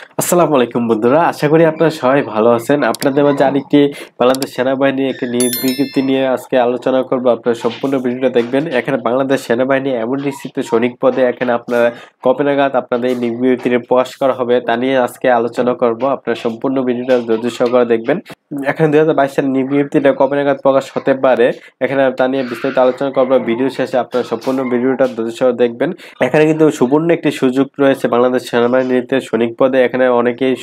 আসসালামু আলাইকুম বন্ধুরা, আশা করি আপনারা সবাই ভালো আছেন। আপনাদের মাঝে আরেকটি বাংলাদেশ সেনাবাহিনী একটি নিয়োগ বিজ্ঞপ্তি নিয়ে আজকে আলোচনা করব। আপনারা সম্পূর্ণ ভিডিওটা দেখবেন। এখানে বাংলাদেশ সেনাবাহিনী এমনটিসিতে সৈনিক পদে এখানে আপনারা কবে নাগাদ আপনাদের এই নিয়োগ বিজ্ঞপ্তিটি প্রকাশ করা হবে তা নিয়ে আজকে আলোচনা করব। আপনারা সম্পূর্ণ ভিডিওটা ধৈর্য সহকারে দেখবেন। এখানে 2022 সালের নিয়োগ বিজ্ঞপ্তিটা কবে নাগাদ প্রকাশ হতে পারে এখানে তা নিয়ে বিস্তারিত আলোচনা করব। ভিডিও শেষে আপনারা সম্পূর্ণ ভিডিওটা ধৈর্য সহকারে দেখবেন। এখানে কিন্তু সুবর্ণ একটি সুযোগ রয়েছে বাংলাদেশ সেনাবাহিনীতে সৈনিক পদে। এখানে অনেকেই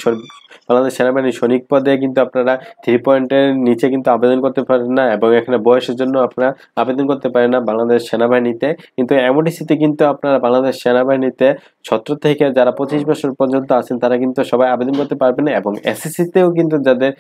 বাংলাদেশ সেনাবাহিনীর সৈনিক পদে কিন্তু আপনারা 3 পয়েন্টের নিচে কিন্তু আবেদন করতে পারেন না এবং এখানে বয়সের জন্য আপনারা আবেদন করতে পারেন না বাংলাদেশ সেনাবাহিনীতে। কিন্তু এমওডিসিতে কিন্তু আপনারা বাংলাদেশ সেনাবাহিনীতে 17 থেকে যারা 25 বছর পর্যন্ত আছেন তারা কিন্তু সবাই আবেদন করতে পারবেন এবং এসএসসিতেও কিন্তু যাদের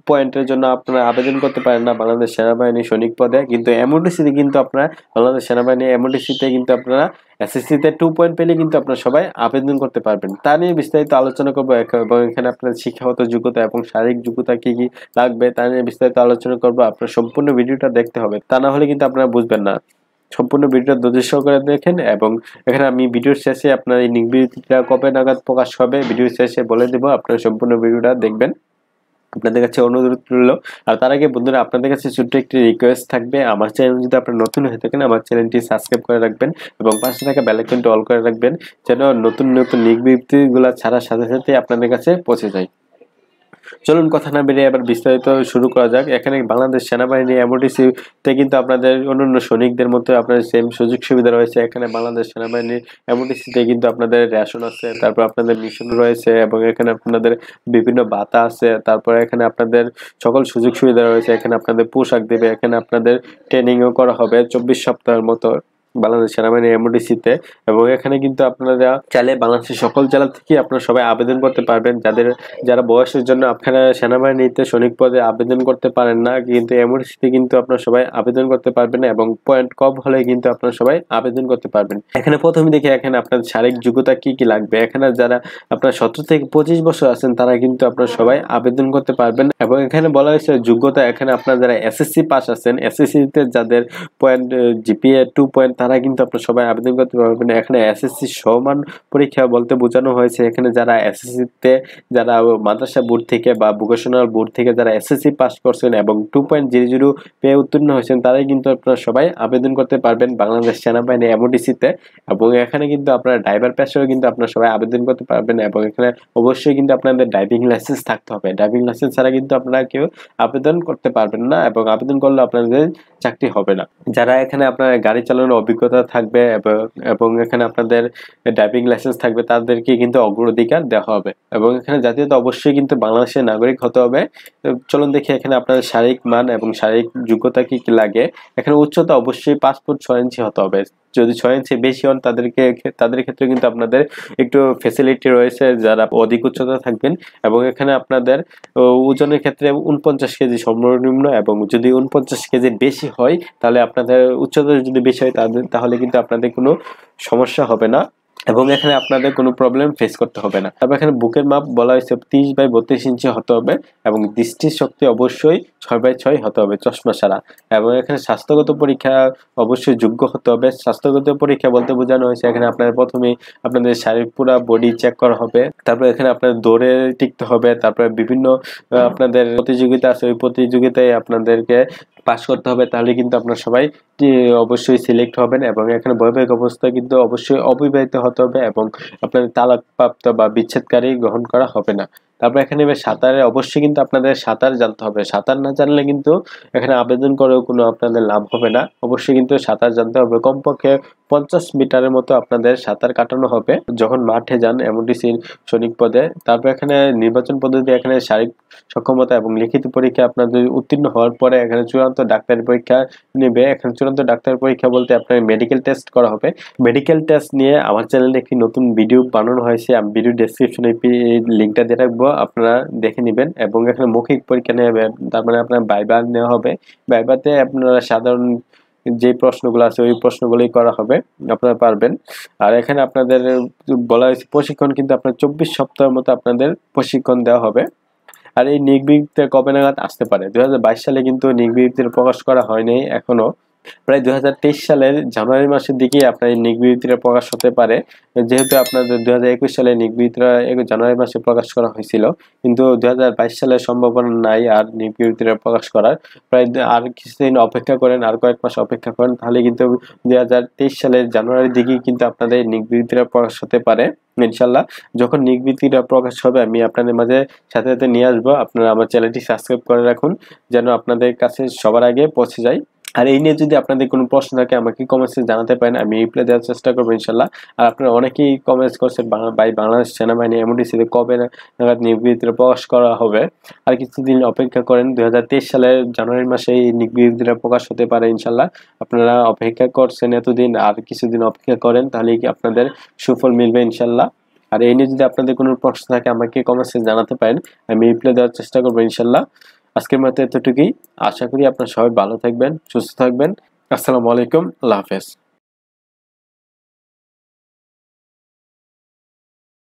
পয়েন্টের জন্য আপনারা আবেদন করতে পারেন না বাংলাদেশ সেনাবাহিনী সৈনিক পদে, কিন্তু এমওডিসিতে কিন্তু আপনারা বাংলাদেশ সেনাবাহিনী এমওডিসিতে কিন্তু আপনারা এসএসসিতে 2 পয়েন্ট পেলে কিন্তু আপনারা সবাই আবেদন করতে পারবেন। তা নিয়ে বিস্তারিত আলোচনা করব এবং এখানে আপনার শিক্ষাগত যোগ্যতা এবং শারীরিক যোগ্যতা কি কি লাগবে তা নিয়ে বিস্তারিত আলোচনা করব। আপনার সম্পূর্ণ ভিডিওটা দেখতে হবে, তা না হলে কিন্তু আপনারা বুঝবেন না। সম্পূর্ণ ভিডিওটা ধৈর্য সহকারে দেখেন এবং এখানে আমি ভিডিওর শেষে আপনার এই নিয়োগ বিজ্ঞপ্তিটা কবে নাগাদ প্রকাশ হবে ভিডিওর শেষে বলে দেব। আপনারা সম্পূর্ণ ভিডিওটা দেখবেন, আপনাদের কাছে অনুরোধ রইল। আর তার আগে বন্ধুরা আপনাদের কাছে ছোট্ট একটি রিকোয়েস্ট থাকবে, আমার চ্যানেল যদি আপনারা নতুন হয়ে থাকেন আমার চ্যানেলটি সাবস্ক্রাইব করে রাখবেন এবং পাশে থাকা বেল আইকনটি অল করে রাখবেন যেন নতুন নতুন নিয়োগ বিজ্ঞপ্তিগুলো ছাড়ার সাথে সাথে আপনাদের কাছে পৌঁছে যায়। চলুন কথা না বেরিয়ে এবার বিস্তারিত শুরু করা যাক। এখানে বাংলাদেশ সেনাবাহিনী এমওডিসিতে কিন্তু আপনাদের অন্যান্য সৈনিকদের মতো আপনাদের সেম সুযোগ সুবিধা রয়েছে। এখানে বাংলাদেশ সেনাবাহিনী এমওডিসিতে কিন্তু আপনাদের রেশন আছে, তারপর আপনাদের মিশন রয়েছে এবং এখানে আপনাদের বিভিন্ন ভাতা আছে, তারপরে এখানে আপনাদের সকল সুযোগ সুবিধা রয়েছে। এখানে আপনাদের পোশাক দেবে, এখানে আপনাদের ট্রেনিংও করা হবে 24 সপ্তাহের মতো বাংলাদেশ সেনাবাহিনী এমওডিসিতে। এবং এখানে কিন্তু আপনারা চাইলে বাংলাদেশের সকল জেলা থেকে আপনারা সবাই আবেদন করতে পারবেন। যারা বয়সের জন্য আপনারা সেনাবাহিনীতে সৈনিক পদে আবেদন করতে পারেন না, কিন্তু এমওডিসিতে কিন্তু আপনারা সবাই আবেদন করতে পারবেন এবং পয়েন্ট কম হলে কিন্তু আপনারা সবাই আবেদন করতে পারবেন। এখানে প্রথমে দেখি এখানে আপনার শারীরিক যোগ্যতা কি কি লাগবে। এখানে যারা আপনার 17 থেকে 25 বছর আছেন তারা কিন্তু আপনারা সবাই আবেদন করতে পারবেন এবং এখানে বলা হয়েছে যোগ্যতা এখানে আপনারা যারা এসএসসি পাস আছেন, এসএসসিতে যাদের পয়েন্ট জিপিএ 2 পয়েন্ট তারা কিন্তু আপনারা সবাই আবেদন করতে পারবেন। এখানে এসএসসি সমান পরীক্ষা বলতে বোঝানো হয়েছে এখানে যারা এসএসসিতে যারা মাদ্রাসা বোর্ড থেকে বা ভোকেশনাল বোর্ড থেকে যারা এসএসসি পাস করছেন এবং 2.00 পেয়ে উত্তীর্ণ হয়েছেন তারাই কিন্তু আপনারা সবাই আবেদন করতে পারবেন বাংলাদেশ সেনাবাহিনী এমওডিসিতে। এবং এখানে কিন্তু আপনারা ড্রাইভার পেশাও কিন্তু আপনারা সবাই আবেদন করতে পারবেন এবং এখানে অবশ্যই কিন্তু আপনাদের ড্রাইভিং লাইসেন্স থাকতে হবে। ড্রাইভিং লাইসেন্স ছাড়া কিন্তু আপনারা কেউ আবেদন করতে পারবেন না এবং আবেদন করলে আপনাদের চাকরি হবে না। যারা এখানে আপনার গাড়ি চালানোর অভিজ্ঞতা থাকবে এবং এখানে আপনাদের ড্রাইভিং লাইসেন্স থাকবে তাদেরকে কিন্তু অগ্রাধিকার দেওয়া হবে এবং এখানে জাতীয়তা অবশ্যই কিন্তু বাংলাদেশের নাগরিক হতে হবে। চলুন দেখি এখানে আপনাদের শারীরিক মান এবং শারীরিক যোগ্যতা কি কি লাগে। এখানে উচ্চতা অবশ্যই 5 ফুট 6 ইঞ্চি হতে হবে। যদি 6 ইঞ্চি বেশি হন তাদের ক্ষেত্রে কিন্তু আপনাদের একটু ফ্যাসিলিটি রয়েছে যারা অধিক উচ্চতা থাকবেন। এবং এখানে আপনাদের ওজনের ক্ষেত্রে 49 কেজি সর্বনিম্ন এবং যদি 49 কেজির বেশি হয় তাহলে আপনাদের উচ্চতা যদি বেশি হয় তাহলে কিন্তু আপনাদের কোনো সমস্যা হবে না এবং এখানে আপনাদের কোনো প্রবলেম ফেস করতে হবে না। তবে এখানে বুকের মাপ বলা হয়েছে 30/32 ইঞ্চি হতে হবে এবং দৃষ্টিশক্তি অবশ্যই 6/6 হতে হবে চশমা ছাড়া। এবং এখানে স্বাস্থ্যগত পরীক্ষা অবশ্যই যোগ্য হতে হবে। স্বাস্থ্যগত পরীক্ষা বলতে বোঝানো হয়েছে এখানে আপনাদের প্রথমেই আপনাদের শারীরিক পুরা বডি চেক করা হবে, তারপরে এখানে আপনাদের দৌড়ে টিকতে হবে, তারপরে বিভিন্ন আপনাদের প্রতিযোগিতা আছে ওই প্রতিযোগিতায় আপনাদেরকে পাস করতে হবে, তাহলে কিন্তু আপনারা সবাই অবশ্যই সিলেক্ট হবেন। এবং এখানে বৈবাহিক অবস্থায় কিন্তু অবশ্যই অবিবাহিত হতে হবে এবং আপনাদের তালাকপ্রাপ্ত বা বিচ্ছেদকারী গ্রহণ করা হবে না। তারপর এখানে সাঁতারে অবশ্যই কিন্তু আপনাদের সাঁতার জানতে হবে। সাঁতার না জানলে কিন্তু এখানে আবেদন করেও কোনো আপনাদের লাভ হবে না। অবশ্যই কিন্তু সাঁতার জানতে হবে। কমপক্ষে 50 মিটারের মতো আপনাদের সাঁতার কাটানো হবে যখন মাঠে যান এমওডিসির সৈনিক পদে। তারপর এখানে নির্বাচন পদ্ধতি এখানে শারীরিক সক্ষমতা এবং লিখিত পরীক্ষা আপনাদের উত্তীর্ণ হওয়ার পরে এখানে চূড়ান্ত ডাক্তারি পরীক্ষা নেবে। এখানে চূড়ান্ত ডাক্তারি পরীক্ষা বলতে আপনার মেডিকেল টেস্ট করা হবে। মেডিকেল টেস্ট নিয়ে আমার চ্যানেলে একটি নতুন ভিডিও বানানো হয়েছে, আমি ভিডিও ডেসক্রিপশনে লিঙ্কটা দিয়ে রাখবো, আপনারা দেখে নেবেন। এবং এখানে মৌখিক পরীক্ষা নেবে, তার মানে আপনার ভাইভা নেওয়া হবে। ভাইভাতে আপনারা সাধারণ যে প্রশ্নগুলো আছে ওই প্রশ্নগুলোই করা হবে, আপনারা পারবেন। আর এখানে আপনাদের বলা হয়েছে প্রশিক্ষণ কিন্তু আপনার 24 সপ্তাহের মতো আপনাদের প্রশিক্ষণ দেওয়া হবে। আর এই নিয়োগ বিজ্ঞপ্তি কবে নাগাদ আসতে পারে? 2022 সালে কিন্তু নিয়োগ বিজ্ঞপ্তি প্রকাশ করা হয়নি এখনো। প্রায় 2023 সালের জানুয়ারি মাসের দিকে আপনার এই নিয়োগ বিজ্ঞপ্তিটা প্রকাশ হতে পারে। যেহেতু আপনাদের 2021 সালে নিয়োগ বিজ্ঞপ্তিটা জানুয়ারি মাসে প্রকাশ করা হয়েছিল, কিন্তু 2022 সালে সম্ভাবনা নাই আর নিয়োগ বিজ্ঞপ্তিটা প্রকাশ করার। প্রায় আর কিছুদিন অপেক্ষা করেন, আর কয়েক মাস অপেক্ষা করেন, তাহলে কিন্তু 2023 সালের জানুয়ারির দিকেই কিন্তু আপনাদের নিয়োগ বিজ্ঞপ্তিটা প্রকাশ হতে পারে ইনশাল্লাহ। যখন নিয়োগ বিজ্ঞপ্তিটা প্রকাশ হবে আমি আপনাদের মাঝে সাথে সাথে নিয়ে আসবো। আপনারা আমার চ্যানেলটি সাবস্ক্রাইব করে রাখুন যেন আপনাদের কাছে সবার আগে পৌঁছে যায়। আর এই নিয়ে যদি আপনাদের কোনো প্রশ্ন থাকে আমাকে কমেন্টসে জানাতে পারেন, আমি রিপ্লাই দেওয়ার চেষ্টা করবো ইনশাল্লাহ। আর আপনারা অনেকেই কমেন্টস করছেন বাংলাদেশ সেনাবাহিনী এমডিসিতে কবে নাগাদ নিয়োগ বিজ্ঞপ্তিটা প্রকাশ করা হবে। আর কিছুদিন অপেক্ষা করেন, 2023 সালের জানুয়ারি মাসে এই নিয়োগ বিজ্ঞপ্তিটা প্রকাশ হতে পারে ইনশাল্লাহ। আপনারা অপেক্ষা করছেন এতদিন, আর কিছুদিন অপেক্ষা করেন, তাহলেই কি আপনাদের সুফল মিলবে ইনশাল্লাহ। আর এই নিয়ে যদি আপনাদের কোনো প্রশ্ন থাকে আমাকে কমেন্টসে জানাতে পারেন, আমি রিপ্লাই দেওয়ার চেষ্টা করবো ইনশাল্লাহ। আজকের মতো এতটুকুই। আশা করি আপনারা সবাই ভালো থাকবেন, সুস্থ থাকবেন। আসসালামু আলাইকুম, আল্লাহ হাফেজ।